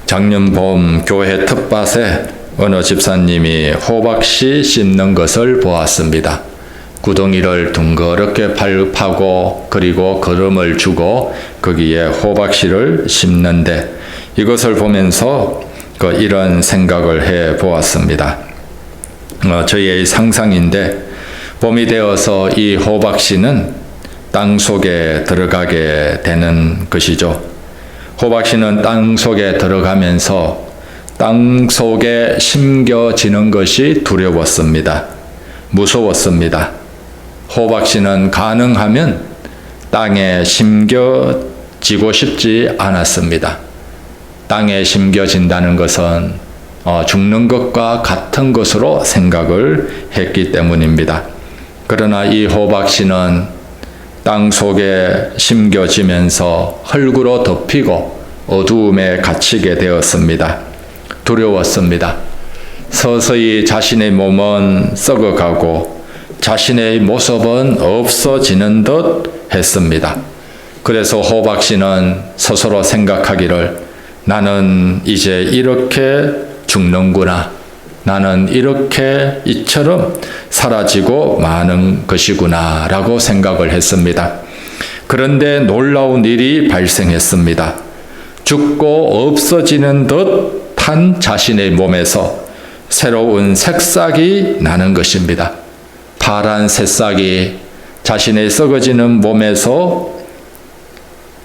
작년 봄 교회 텃밭에 어느 집사님이 호박씨 심는 것을 보았습니다. 구덩이를 둥그렇게 파고 그리고 거름을 주고 거기에 호박씨를 심는데 이것을 보면서 이런 생각을 해 보았습니다. 저희의 상상인데 봄이 되어서 이 호박씨는 땅 속에 들어가게 되는 것이죠. 호박씨는 땅 속에 들어가면서 땅 속에 심겨지는 것이 두려웠습니다. 무서웠습니다. 호박씨는 가능하면 땅에 심겨지고 싶지 않았습니다. 땅에 심겨진다는 것은 죽는 것과 같은 것으로 생각을 했기 때문입니다. 그러나 이 호박씨는 땅 속에 심겨지면서 흙으로 덮이고 어두움에 갇히게 되었습니다. 두려웠습니다. 서서히 자신의 몸은 썩어가고 자신의 모습은 없어지는 듯 했습니다. 그래서 호박씨는 스스로 생각하기를 나는 이제 이렇게 죽는구나. 나는 이렇게 이처럼 사라지고 마는 것이구나 라고 생각을 했습니다. 그런데 놀라운 일이 발생했습니다. 죽고 없어지는 듯한 자신의 몸에서 새로운 새싹이 나는 것입니다. 파란 새싹이 자신의 썩어지는 몸에서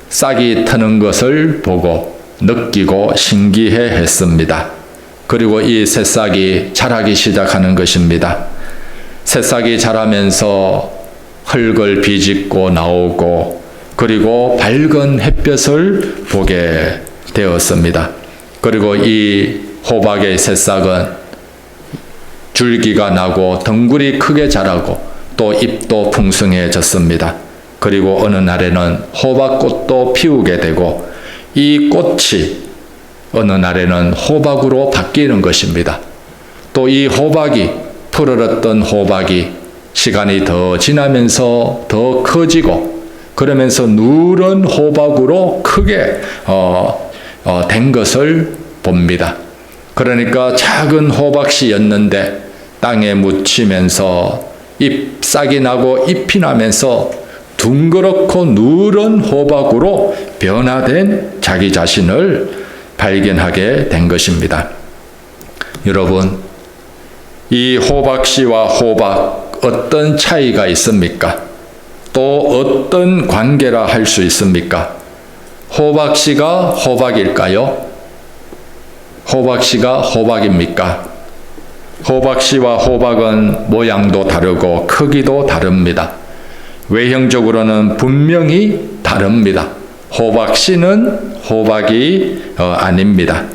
싹이 트는 것을 보고 느끼고 신기해 했습니다. 그리고 이 새싹이 자라기 시작하는 것입니다. 새싹이 자라면서 흙을 비집고 나오고 그리고 밝은 햇볕을 보게 되었습니다. 그리고 이 호박의 새싹은 줄기가 나고 덩굴이 크게 자라고 또 잎도 풍성해졌습니다. 그리고 어느 날에는 호박꽃도 피우게 되고 이 꽃이 어느 날에는 호박으로 바뀌는 것입니다. 또 이 호박이 푸르렀던 호박이 시간이 더 지나면서 더 커지고 그러면서 누런 호박으로 크게 된 것을 봅니다. 그러니까 작은 호박씨였는데 땅에 묻히면서 잎싹이 나고 잎이 나면서 둥그렇고 누런 호박으로 변화된 자기 자신을 발견하게 된 것입니다. 여러분, 이 호박씨와 호박 어떤 차이가 있습니까? 또 어떤 관계라 할 수 있습니까? 호박씨가 호박일까요? 호박씨가 호박입니까? 호박씨와 호박은 모양도 다르고 크기도 다릅니다. 외형적으로는 분명히 다릅니다. 호박씨는 호박이 아닙니다.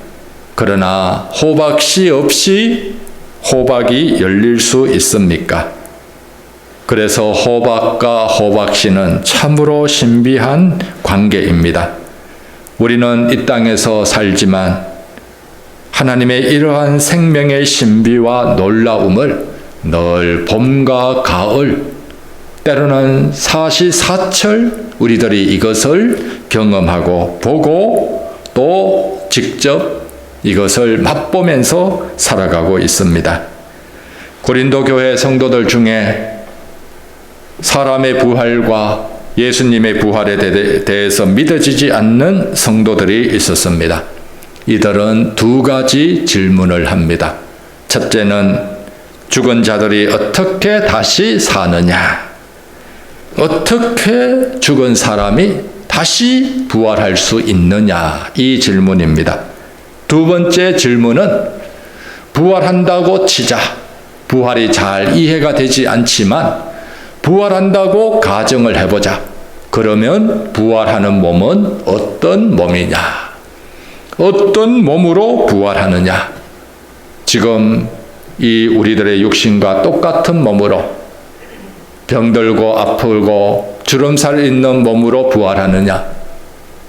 그러나 호박씨 없이 호박이 열릴 수 있습니까? 그래서 호박과 호박씨는 참으로 신비한 관계입니다. 우리는 이 땅에서 살지만 하나님의 이러한 생명의 신비와 놀라움을 늘 봄과 가을, 때로는 사시사철 우리들이 이것을 경험하고 보고 또 직접 이것을 맛보면서 살아가고 있습니다. 고린도 교회 성도들 중에 사람의 부활과 예수님의 부활에 대해서 믿어지지 않는 성도들이 있었습니다. 이들은 두 가지 질문을 합니다. 첫째는 죽은 자들이 어떻게 다시 사느냐? 어떻게 죽은 사람이 다시 부활할 수 있느냐? 이 질문입니다. 두 번째 질문은 부활한다고 치자. 부활이 잘 이해가 되지 않지만 부활한다고 가정을 해보자. 그러면 부활하는 몸은 어떤 몸이냐? 어떤 몸으로 부활하느냐? 지금 이 우리들의 육신과 똑같은 몸으로 병들고 아프고 주름살 있는 몸으로 부활하느냐?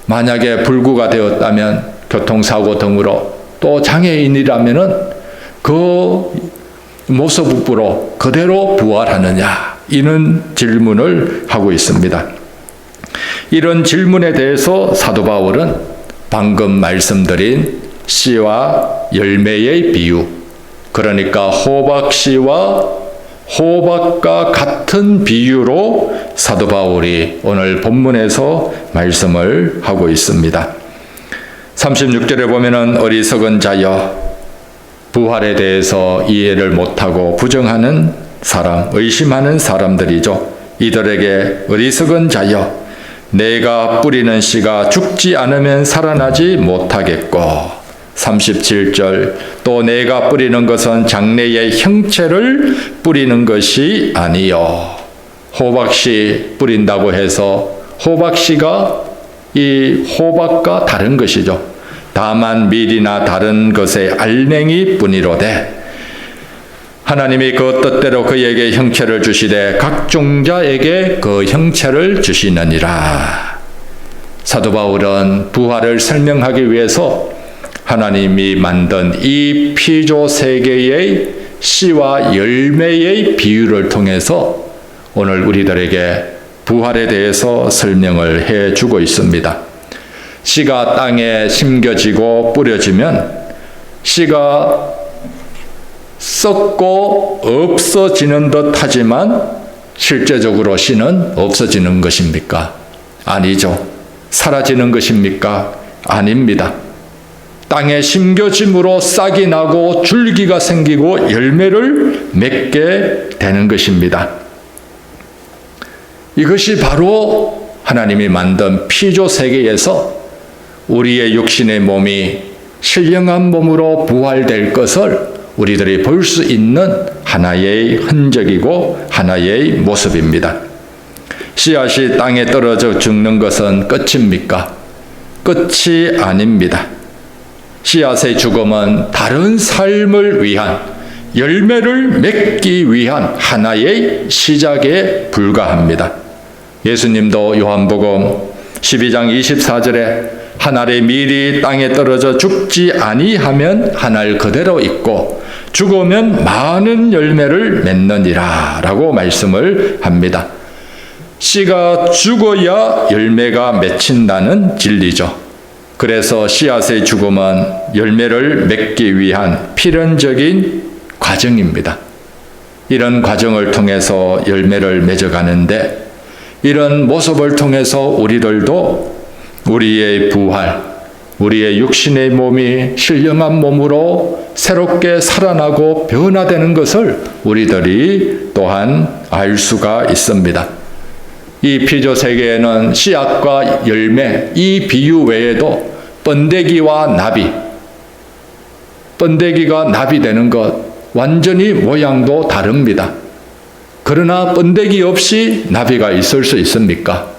만약에 불구가 되었다면 교통사고 등으로 또 장애인이라면은 그 모습으로 그대로 부활하느냐? 이런 질문을 하고 있습니다. 이런 질문에 대해서 사도 바울은 방금 말씀드린 씨와 열매의 비유, 그러니까 호박씨와 호박과 같은 비유로 사도 바울이 오늘 본문에서 말씀을 하고 있습니다. 36절에 보면은 어리석은 자여, 부활에 대해서 이해를 못하고 부정하는 사람, 의심하는 사람들이죠. 이들에게 어리석은 자여, 내가 뿌리는 씨가 죽지 않으면 살아나지 못하겠고, 37절, 또 내가 뿌리는 것은 장래의 형체를 뿌리는 것이 아니요. 호박씨 뿌린다고 해서 호박씨가 이 호박과 다른 것이죠. 다만 밀이나 다른 것의 알맹이 뿐이로되 하나님이 그 뜻대로 그에게 형체를 주시되 각종 자에게 그 형체를 주시느니라. 사도 바울은 부활을 설명하기 위해서 하나님이 만든 이 피조 세계의 씨와 열매의 비유를 통해서 오늘 우리들에게 부활에 대해서 설명을 해주고 있습니다. 씨가 땅에 심겨지고 뿌려지면 씨가 썩고 없어지는 듯 하지만 실제적으로 씨는 없어지는 것입니까? 아니죠. 사라지는 것입니까? 아닙니다. 땅에 심겨짐으로 싹이 나고 줄기가 생기고 열매를 맺게 되는 것입니다. 이것이 바로 하나님이 만든 피조 세계에서 우리의 육신의 몸이 신령한 몸으로 부활될 것을 우리들이 볼 수 있는 하나의 흔적이고 하나의 모습입니다. 씨앗이 땅에 떨어져 죽는 것은 끝입니까? 끝이 아닙니다. 씨앗의 죽음은 다른 삶을 위한, 열매를 맺기 위한 하나의 시작에 불과합니다. 예수님도 요한복음 12장 24절에 한 알의 밀이 땅에 떨어져 죽지 아니하면 한 알 그대로 있고 죽으면 많은 열매를 맺느니라 라고 말씀을 합니다. 씨가 죽어야 열매가 맺힌다는 진리죠. 그래서 씨앗의 죽음은 열매를 맺기 위한 필연적인 과정입니다. 이런 과정을 통해서 열매를 맺어가는데 이런 모습을 통해서 우리들도 우리의 부활, 우리의 육신의 몸이 신령한 몸으로 새롭게 살아나고 변화되는 것을 우리들이 또한 알 수가 있습니다. 이 피조 세계에는 씨앗과 열매, 이 비유 외에도 번데기와 나비, 번데기가 나비 되는 것 완전히 모양도 다릅니다. 그러나 번데기 없이 나비가 있을 수 있습니까?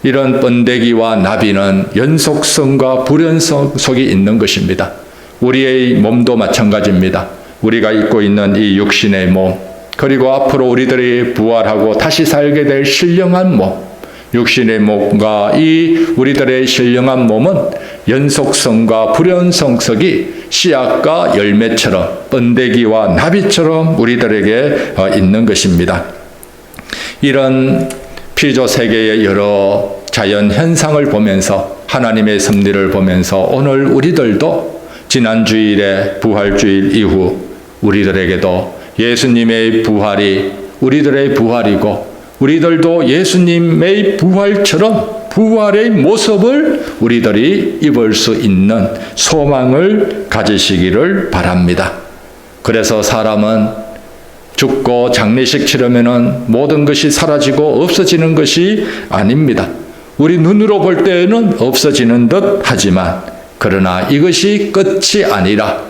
이런 번데기와 나비는 연속성과 불연성 속에 있는 것입니다. 우리의 몸도 마찬가지입니다. 우리가 입고 있는 이 육신의 몸, 그리고 앞으로 우리들이 부활하고 다시 살게 될 신령한 몸, 육신의 몸과 이 우리들의 신령한 몸은 연속성과 불연성 속이 씨앗과 열매처럼 번데기와 나비처럼 우리들에게 있는 것입니다. 이런 피조 세계의 여러 자연 현상을 보면서 하나님의 섭리를 보면서 오늘 우리들도 지난 주일에 부활주일 이후 우리들에게도 예수님의 부활이 우리들의 부활이고 우리들도 예수님의 부활처럼 부활의 모습을 우리들이 입을 수 있는 소망을 가지시기를 바랍니다. 그래서 사람은 죽고 장례식 치르면은 모든 것이 사라지고 없어지는 것이 아닙니다. 우리 눈으로 볼 때에는 없어지는 듯 하지만 그러나 이것이 끝이 아니라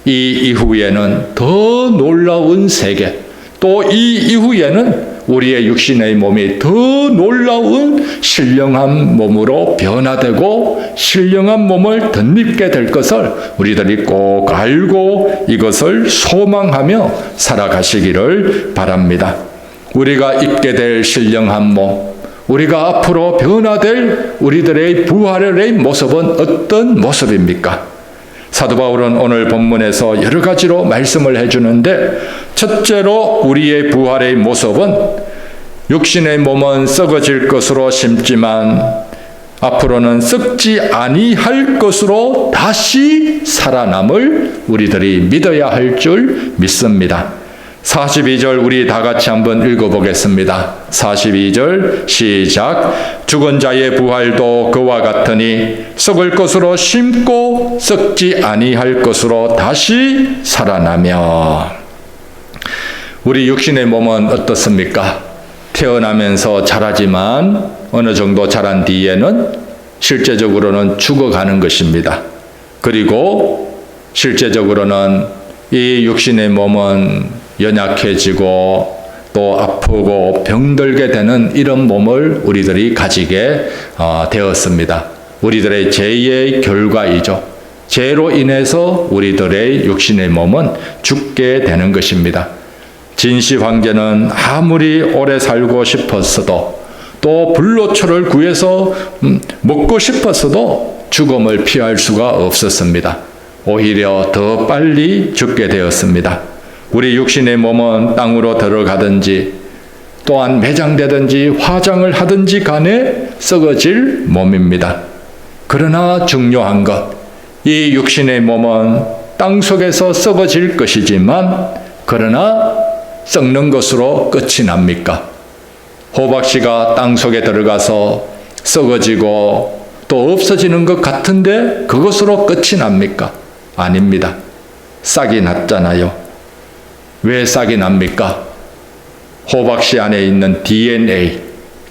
이 이후에는 더 놀라운 세계, 또 이 이후에는 우리의 육신의 몸이 더 놀라운 신령한 몸으로 변화되고 신령한 몸을 덧입게 될 것을 우리들이 꼭 알고 이것을 소망하며 살아가시기를 바랍니다. 우리가 입게 될 신령한 몸, 우리가 앞으로 변화될 우리들의 부활의 모습은 어떤 모습입니까? 사도 바울은 오늘 본문에서 여러 가지로 말씀을 해주는데 첫째로 우리의 부활의 모습은 육신의 몸은 썩어질 것으로 심지만 앞으로는 썩지 아니할 것으로 다시 살아남을 우리들이 믿어야 할 줄 믿습니다. 42절 우리 다 같이 한번 읽어보겠습니다. 42절 시작. 죽은 자의 부활도 그와 같으니 썩을 것으로 심고 썩지 아니할 것으로 다시 살아나며. 우리 육신의 몸은 어떻습니까? 태어나면서 자라지만 어느 정도 자란 뒤에는 실제적으로는 죽어가는 것입니다. 그리고 실제적으로는 이 육신의 몸은 연약해지고 또 아프고 병들게 되는 이런 몸을 우리들이 가지게 되었습니다. 우리들의 죄의 결과이죠. 죄로 인해서 우리들의 육신의 몸은 죽게 되는 것입니다. 진시 황제는 아무리 오래 살고 싶었어도 또 불로초를 구해서 먹고 싶었어도 죽음을 피할 수가 없었습니다. 오히려 더 빨리 죽게 되었습니다. 우리 육신의 몸은 땅으로 들어가든지 또한 매장되든지 화장을 하든지 간에 썩어질 몸입니다. 그러나 중요한 것, 이 육신의 몸은 땅 속에서 썩어질 것이지만 그러나 썩는 것으로 끝이 납니까? 호박씨가 땅 속에 들어가서 썩어지고 또 없어지는 것 같은데 그것으로 끝이 납니까? 아닙니다. 싹이 났잖아요. 왜 싹이 납니까? 호박씨 안에 있는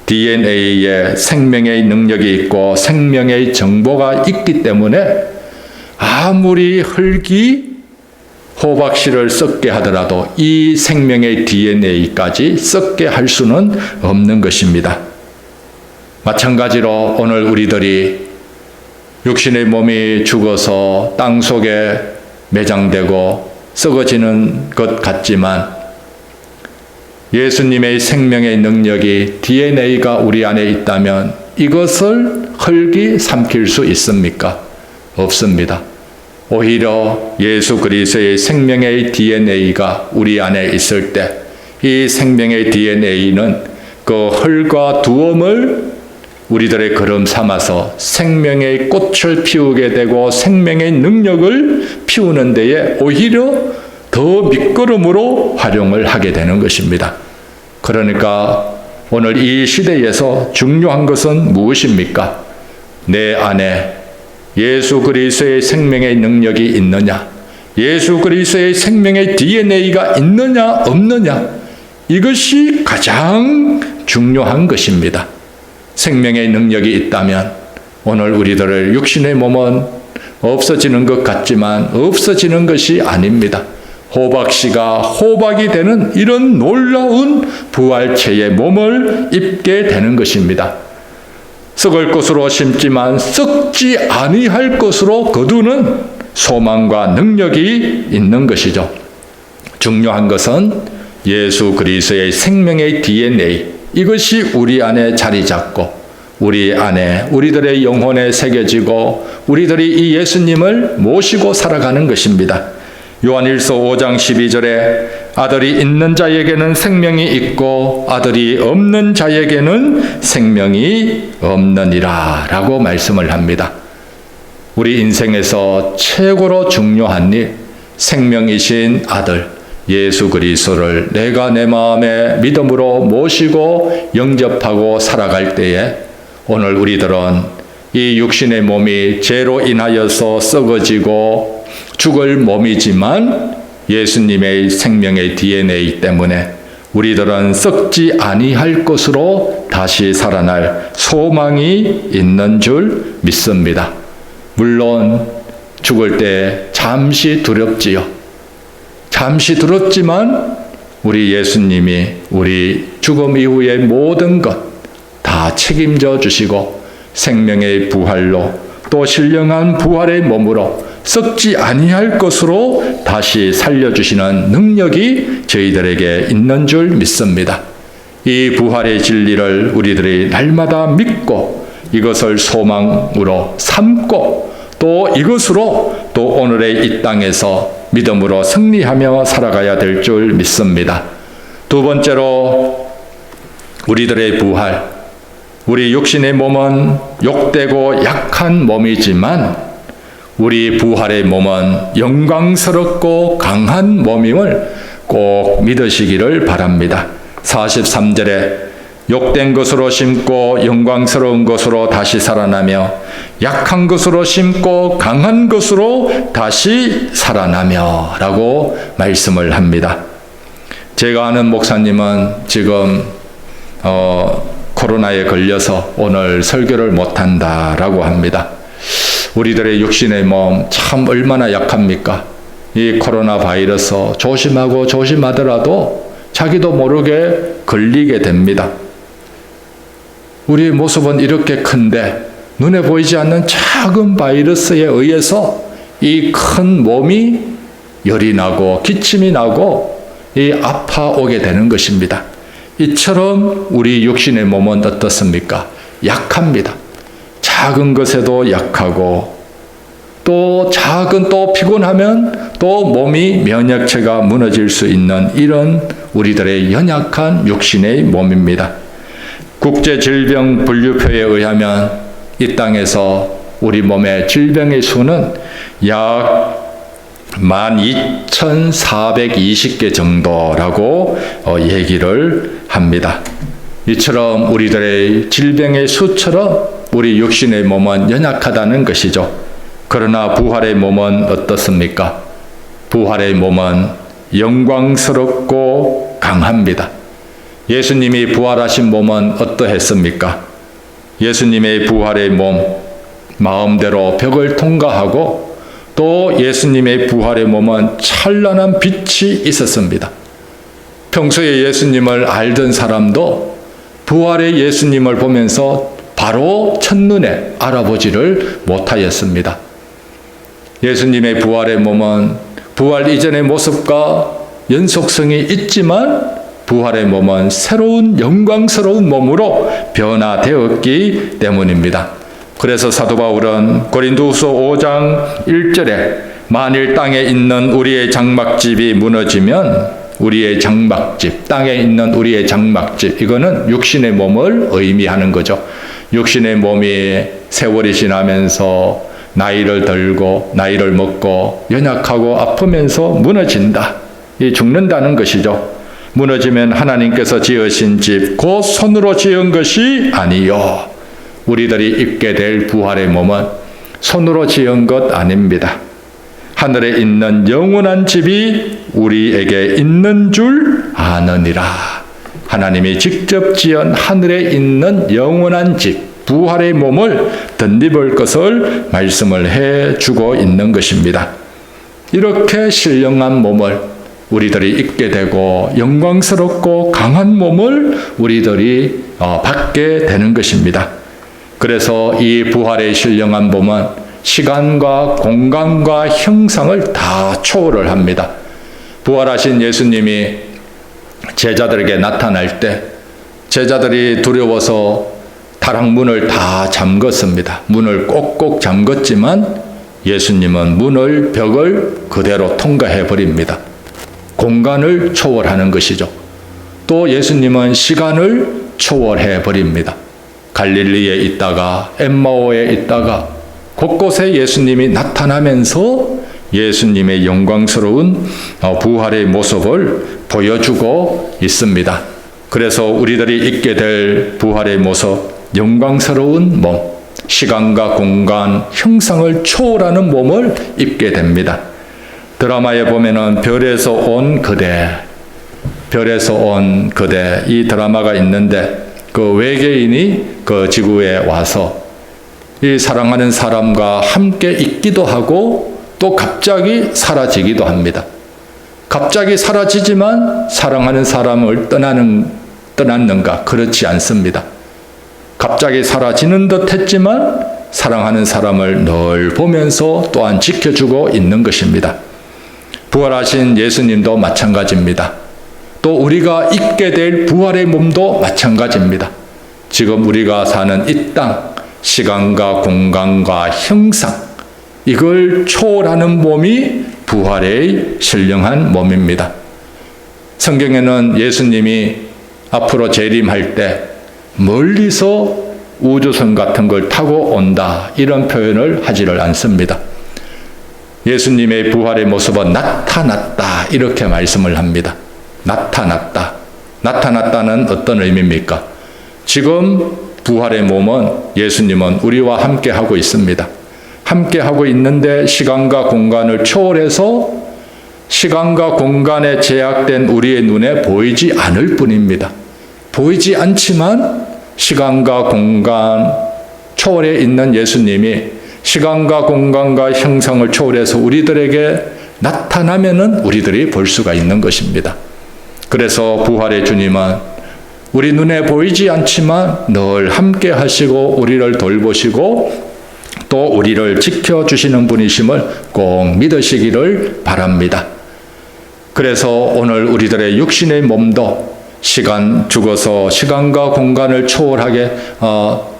DNA에 생명의 능력이 있고 생명의 정보가 있기 때문에 아무리 흙이 호박씨를 썩게 하더라도 이 생명의 DNA까지 썩게 할 수는 없는 것입니다. 마찬가지로 오늘 우리들이 육신의 몸이 죽어서 땅 속에 매장되고 썩어지는 것 같지만 예수님의 생명의 능력이 DNA가 우리 안에 있다면 이것을 흙이 삼킬 수 있습니까? 없습니다. 오히려 예수 그리스도의 생명의 DNA가 우리 안에 있을 때 이 생명의 DNA는 그 흙과 두엄을 우리들의 걸음 삼아서 생명의 꽃을 피우게 되고 생명의 능력을 피우는 데에 오히려 더 밑거름으로 활용을 하게 되는 것입니다. 그러니까 오늘 이 시대에서 중요한 것은 무엇입니까? 내 안에 예수 그리스도의 생명의 능력이 있느냐? 예수 그리스도의 생명의 DNA가 있느냐 없느냐? 이것이 가장 중요한 것입니다. 생명의 능력이 있다면 오늘 우리들의 육신의 몸은 없어지는 것 같지만 없어지는 것이 아닙니다. 호박씨가 호박이 되는 이런 놀라운 부활체의 몸을 입게 되는 것입니다. 썩을 것으로 심지만 썩지 아니할 것으로 거두는 소망과 능력이 있는 것이죠. 중요한 것은 예수 그리스도의 생명의 DNA, 이것이 우리 안에 자리 잡고 우리 안에 우리들의 영혼에 새겨지고 우리들이 이 예수님을 모시고 살아가는 것입니다. 요한일서 5장 12절에 아들이 있는 자에게는 생명이 있고 아들이 없는 자에게는 생명이 없느니라 라고 말씀을 합니다. 우리 인생에서 최고로 중요한 일, 생명이신 아들 예수 그리스도를 내가 내 마음에 믿음으로 모시고 영접하고 살아갈 때에 오늘 우리들은 이 육신의 몸이 죄로 인하여서 썩어지고 죽을 몸이지만 예수님의 생명의 DNA 때문에 우리들은 썩지 아니할 것으로 다시 살아날 소망이 있는 줄 믿습니다. 물론 죽을 때 잠시 두렵지요. 잠시 두렵지만 우리 예수님이 우리 죽음 이후의 모든 것 다 책임져 주시고 생명의 부활로 또 신령한 부활의 몸으로 썩지 아니할 것으로 다시 살려주시는 능력이 저희들에게 있는 줄 믿습니다. 이 부활의 진리를 우리들이 날마다 믿고 이것을 소망으로 삼고 또 이것으로 또 오늘의 이 땅에서 믿음으로 승리하며 살아가야 될 줄 믿습니다. 두 번째로 우리들의 부활, 우리 육신의 몸은 욕되고 약한 몸이지만 우리 부활의 몸은 영광스럽고 강한 몸임을 꼭 믿으시기를 바랍니다. 43절에 욕된 것으로 심고 영광스러운 것으로 다시 살아나며 약한 것으로 심고 강한 것으로 다시 살아나며 라고 말씀을 합니다. 제가 아는 목사님은 지금 코로나에 걸려서 오늘 설교를 못한다라고 합니다. 우리들의 육신의 몸 참 얼마나 약합니까? 이 코로나 바이러스 조심하더라도 자기도 모르게 걸리게 됩니다. 우리의 모습은 이렇게 큰데 눈에 보이지 않는 작은 바이러스에 의해서 이 큰 몸이 열이 나고 기침이 나고 아파오게 되는 것입니다. 이처럼 우리 육신의 몸은 어떻습니까? 약합니다. 작은 것에도 약하고 또 피곤하면 또 몸이 면역체가 무너질 수 있는 이런 우리들의 연약한 육신의 몸입니다. 국제질병분류표에 의하면 이 땅에서 우리 몸의 질병의 수는 약 12,420개 정도라고 얘기를 합니다. 이처럼 우리들의 질병의 수처럼 우리 육신의 몸은 연약하다는 것이죠. 그러나 부활의 몸은 어떻습니까? 부활의 몸은 영광스럽고 강합니다. 예수님이 부활하신 몸은 어떠했습니까? 예수님의 부활의 몸, 마음대로 벽을 통과하고 또 예수님의 부활의 몸은 찬란한 빛이 있었습니다. 평소에 예수님을 알던 사람도 부활의 예수님을 보면서 바로 첫눈에 알아보지를 못하였습니다. 예수님의 부활의 몸은 부활 이전의 모습과 연속성이 있지만 부활의 몸은 새로운 영광스러운 몸으로 변화되었기 때문입니다. 그래서 사도 바울은 고린도후서 5장 1절에 만일 땅에 있는 우리의 장막집이 무너지면 우리의 장막집, 땅에 있는 우리의 장막집, 이거는 육신의 몸을 의미하는 거죠. 육신의 몸이 세월이 지나면서 나이를 들고 나이를 먹고 연약하고 아프면서 무너진다. 죽는다는 것이죠. 무너지면 하나님께서 지으신 집, 곧 손으로 지은 것이 아니요. 우리들이 입게 될 부활의 몸은 손으로 지은 것 아닙니다. 하늘에 있는 영원한 집이 우리에게 있는 줄 아느니라. 하나님이 직접 지은 하늘에 있는 영원한 집, 부활의 몸을 덧입을 것을 말씀을 해주고 있는 것입니다. 이렇게 신령한 몸을 우리들이 입게 되고 영광스럽고 강한 몸을 우리들이 받게 되는 것입니다. 그래서 이 부활의 신령한 몸은 시간과 공간과 형상을 다 초월을 합니다. 부활하신 예수님이 제자들에게 나타날 때 제자들이 두려워서 다락문을 다 잠궜습니다. 문을 꼭꼭 잠궜지만 예수님은 벽을 그대로 통과해 버립니다. 공간을 초월하는 것이죠. 또 예수님은 시간을 초월해 버립니다. 갈릴리에 있다가 엠마오에 있다가 곳곳에 예수님이 나타나면서 예수님의 영광스러운 부활의 모습을 보여주고 있습니다. 그래서 우리들이 입게 될 부활의 모습, 영광스러운 몸, 시간과 공간, 형상을 초월하는 몸을 입게 됩니다. 드라마에 보면은 별에서 온 그대 이 드라마가 있는데 그 외계인이 그 지구에 와서 이 사랑하는 사람과 함께 있기도 하고 또 갑자기 사라지기도 합니다. 갑자기 사라지지만 사랑하는 사람을 떠났는가? 그렇지 않습니다. 갑자기 사라지는 듯 했지만 사랑하는 사람을 늘 보면서 또한 지켜주고 있는 것입니다. 부활하신 예수님도 마찬가지입니다. 또 우리가 입게 될 부활의 몸도 마찬가지입니다. 지금 우리가 사는 이 땅, 시간과 공간과 형상, 이걸 초월하는 몸이 부활의 신령한 몸입니다. 성경에는 예수님이 앞으로 재림할 때 멀리서 우주선 같은 걸 타고 온다, 이런 표현을 하지를 않습니다. 예수님의 부활의 모습은 나타났다, 이렇게 말씀을 합니다. 나타났다. 나타났다는 어떤 의미입니까? 지금 부활의 몸은 예수님은 우리와 함께 하고 있습니다. 함께 하고 있는데 시간과 공간을 초월해서 시간과 공간에 제약된 우리의 눈에 보이지 않을 뿐입니다. 보이지 않지만 시간과 공간 초월에 있는 예수님이 시간과 공간과 형상을 초월해서 우리들에게 나타나면은 우리들이 볼 수가 있는 것입니다. 그래서 부활의 주님은 우리 눈에 보이지 않지만 늘 함께 하시고 우리를 돌보시고 또 우리를 지켜주시는 분이심을 꼭 믿으시기를 바랍니다. 그래서 오늘 우리들의 육신의 몸도 죽어서 시간과 공간을 초월하게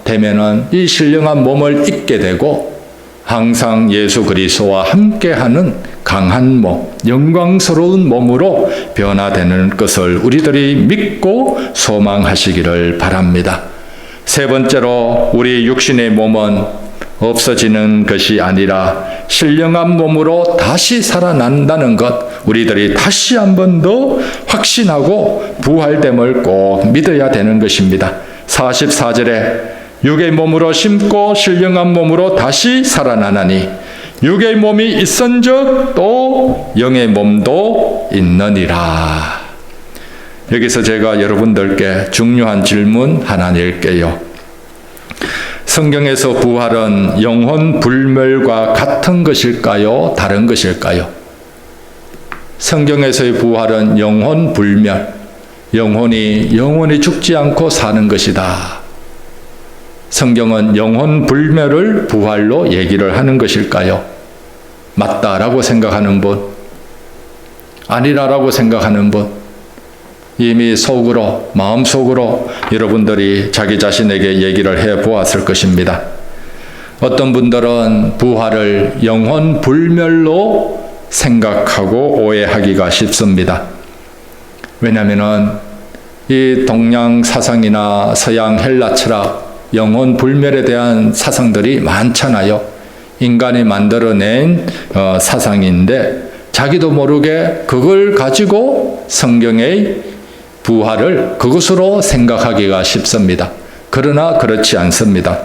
되면은 이 신령한 몸을 잊게 되고 항상 예수 그리스도와 함께하는 강한 몸, 영광스러운 몸으로 변화되는 것을 우리들이 믿고 소망하시기를 바랍니다. 세 번째로 우리 육신의 몸은 없어지는 것이 아니라 신령한 몸으로 다시 살아난다는 것, 우리들이 다시 한 번 더 확신하고 부활됨을 꼭 믿어야 되는 것입니다. 44절에 육의 몸으로 심고 신령한 몸으로 다시 살아나나니 육의 몸이 있은즉 또 영의 몸도 있느니라. 여기서 제가 여러분들께 중요한 질문 하나 낼게요. 성경에서 부활은 영혼 불멸과 같은 것일까요? 다른 것일까요? 성경에서의 부활은 영혼 불멸, 영혼이 죽지 않고 사는 것이다. 성경은 영혼 불멸을 부활로 얘기를 하는 것일까요? 맞다라고 생각하는 분, 아니라라고 생각하는 분, 이미 속으로, 마음속으로 여러분들이 자기 자신에게 얘기를 해 보았을 것입니다. 어떤 분들은 부활을 영혼 불멸로 생각하고 오해하기가 쉽습니다. 왜냐하면 이 동양 사상이나 서양 헬라 철학, 영혼 불멸에 대한 사상들이 많잖아요. 인간이 만들어낸 사상인데 자기도 모르게 그걸 가지고 성경의 부활을 그것으로 생각하기가 쉽습니다. 그러나 그렇지 않습니다.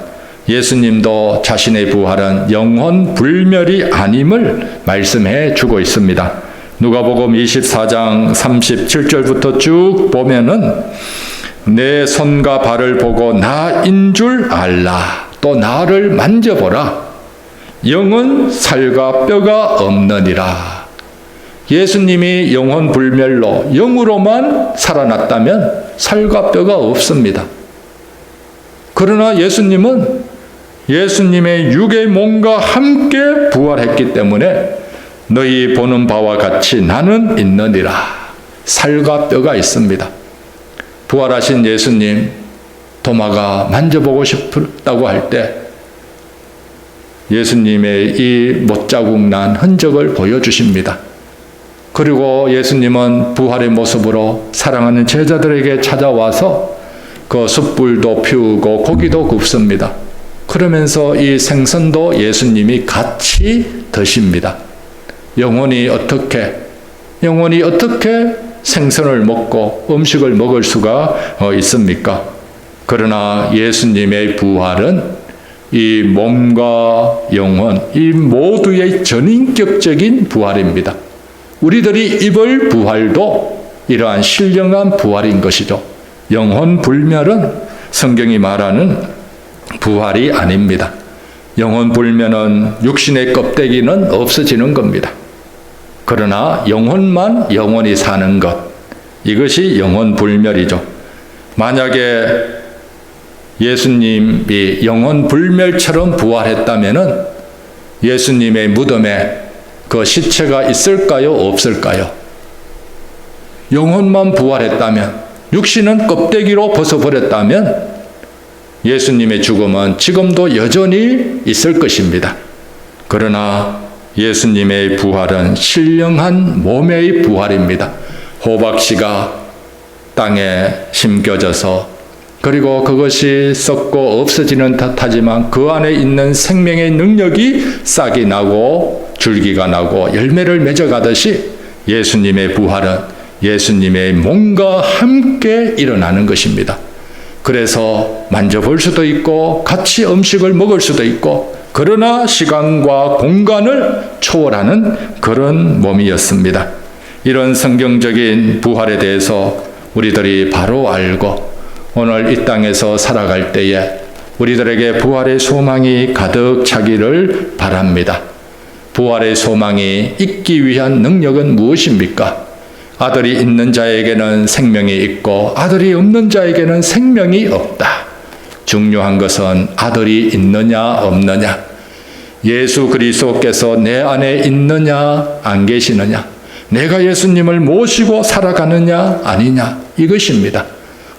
예수님도 자신의 부활은 영혼 불멸이 아님을 말씀해 주고 있습니다. 누가복음 24장 37절부터 쭉 보면은 내 손과 발을 보고 나인 줄 알라. 또 나를 만져보라. 영은 살과 뼈가 없느니라. 예수님이 영혼 불멸로 영으로만 살아났다면 살과 뼈가 없습니다. 그러나 예수님은 예수님의 육의 몸과 함께 부활했기 때문에 너희 보는 바와 같이 나는 있느니라. 살과 뼈가 있습니다. 부활하신 예수님, 도마가 만져보고 싶다고 할 때 예수님의 이 못자국 난 흔적을 보여주십니다. 그리고 예수님은 부활의 모습으로 사랑하는 제자들에게 찾아와서 그 숯불도 피우고 고기도 굽습니다. 그러면서 이 생선도 예수님이 같이 드십니다. 영혼이 어떻게 생선을 먹고 음식을 먹을 수가 있습니까? 그러나 예수님의 부활은 이 몸과 영혼, 이 모두의 전인격적인 부활입니다. 우리들이 입을 부활도 이러한 신령한 부활인 것이죠. 영혼 불멸은 성경이 말하는 부활이 아닙니다. 영혼 불멸은 육신의 껍데기는 없어지는 겁니다. 그러나 영혼만 영원히 사는 것, 이것이 영혼 불멸이죠. 만약에 예수님이 영혼 불멸처럼 부활했다면은 예수님의 무덤에 그 시체가 있을까요? 없을까요? 영혼만 부활했다면, 육신은 껍데기로 벗어버렸다면 예수님의 죽음은 지금도 여전히 있을 것입니다. 그러나 예수님의 부활은 신령한 몸의 부활입니다. 호박씨가 땅에 심겨져서 그리고 그것이 썩고 없어지는 듯하지만 그 안에 있는 생명의 능력이 싹이 나고 줄기가 나고 열매를 맺어가듯이 예수님의 부활은 예수님의 몸과 함께 일어나는 것입니다. 그래서 만져볼 수도 있고 같이 음식을 먹을 수도 있고 그러나 시간과 공간을 초월하는 그런 몸이었습니다. 이런 성경적인 부활에 대해서 우리들이 바로 알고 오늘 이 땅에서 살아갈 때에 우리들에게 부활의 소망이 가득 차기를 바랍니다. 부활의 소망이 있기 위한 능력은 무엇입니까? 아들이 있는 자에게는 생명이 있고 아들이 없는 자에게는 생명이 없다. 중요한 것은 아들이 있느냐 없느냐, 예수 그리스도께서 내 안에 있느냐 안 계시느냐, 내가 예수님을 모시고 살아가느냐 아니냐, 이것입니다.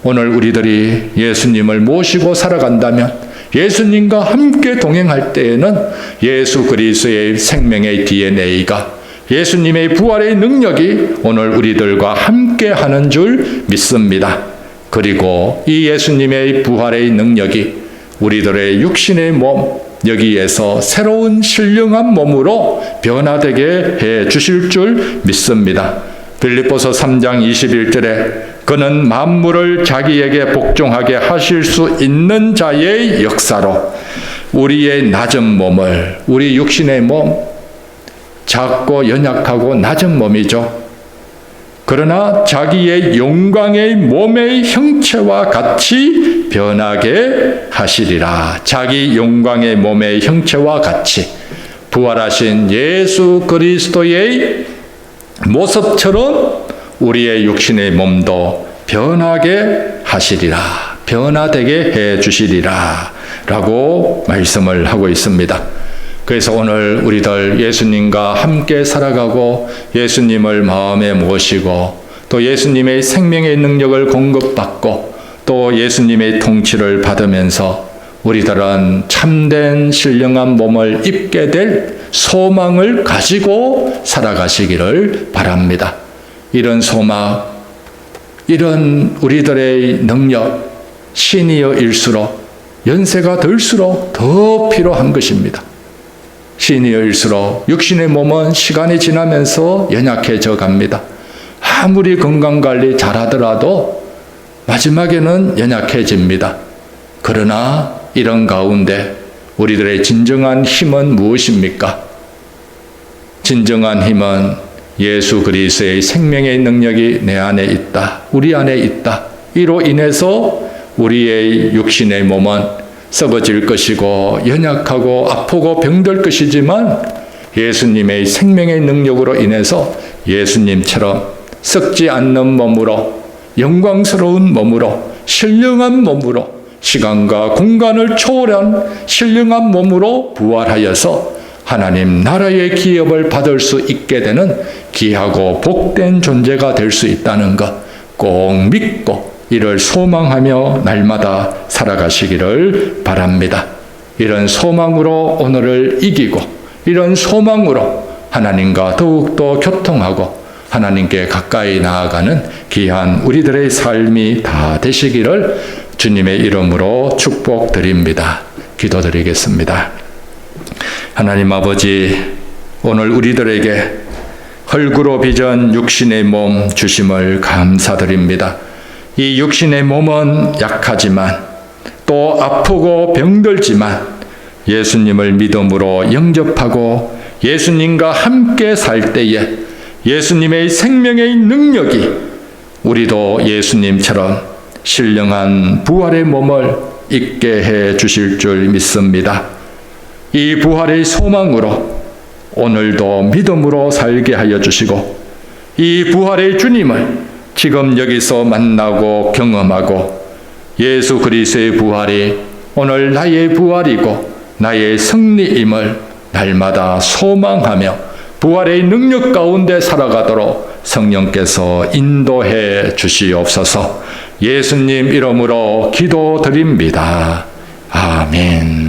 오늘 우리들이 예수님을 모시고 살아간다면, 예수님과 함께 동행할 때에는 예수 그리스도의 생명의 DNA가, 예수님의 부활의 능력이 오늘 우리들과 함께 하는 줄 믿습니다. 그리고 이 예수님의 부활의 능력이 우리들의 육신의 몸, 여기에서 새로운 신령한 몸으로 변화되게 해 주실 줄 믿습니다. 빌립보서 3장 21절에 그는 만물을 자기에게 복종하게 하실 수 있는 자의 역사로 우리의 낮은 몸을, 우리 육신의 몸, 작고 연약하고 낮은 몸이죠. 그러나 자기의 영광의 몸의 형체와 같이 변하게 하시리라. 자기 영광의 몸의 형체와 같이 부활하신 예수 그리스도의 모습처럼 우리의 육신의 몸도 변하게 하시리라. 변화되게 해 주시리라 라고 말씀을 하고 있습니다. 그래서 오늘 우리들 예수님과 함께 살아가고 예수님을 마음에 모시고 또 예수님의 생명의 능력을 공급받고 또 예수님의 통치를 받으면서 우리들은 참된 신령한 몸을 입게 될 소망을 가지고 살아가시기를 바랍니다. 이런 소망, 이런 우리들의 능력, 시니어일수록, 연세가 들수록 더 필요한 것입니다. 시니어일수록 육신의 몸은 시간이 지나면서 연약해져 갑니다. 아무리 건강관리 잘하더라도 마지막에는 연약해집니다. 그러나 이런 가운데 우리들의 진정한 힘은 무엇입니까? 진정한 힘은 예수 그리스도의 생명의 능력이 내 안에 있다, 우리 안에 있다. 이로 인해서 우리의 육신의 몸은 썩어질 것이고 연약하고 아프고 병들 것이지만 예수님의 생명의 능력으로 인해서 예수님처럼 썩지 않는 몸으로, 영광스러운 몸으로, 신령한 몸으로, 시간과 공간을 초월한 신령한 몸으로 부활하여서 하나님 나라의 기업을 받을 수 있게 되는 귀하고 복된 존재가 될 수 있다는 것 꼭 믿고 이를 소망하며 날마다 살아가시기를 바랍니다. 이런 소망으로 오늘을 이기고 이런 소망으로 하나님과 더욱더 교통하고 하나님께 가까이 나아가는 귀한 우리들의 삶이 다 되시기를 주님의 이름으로 축복드립니다. 기도드리겠습니다. 하나님 아버지, 오늘 우리들에게 흙으로 빚은 육신의 몸 주심을 감사드립니다. 이 육신의 몸은 약하지만 또 아프고 병들지만 예수님을 믿음으로 영접하고 예수님과 함께 살 때에 예수님의 생명의 능력이 우리도 예수님처럼 신령한 부활의 몸을 입게 해 주실 줄 믿습니다. 이 부활의 소망으로 오늘도 믿음으로 살게 하여 주시고 이 부활의 주님을 지금 여기서 만나고 경험하고 예수 그리스도의 부활이 오늘 나의 부활이고 나의 승리임을 날마다 소망하며 부활의 능력 가운데 살아가도록 성령께서 인도해 주시옵소서. 예수님 이름으로 기도드립니다. 아멘.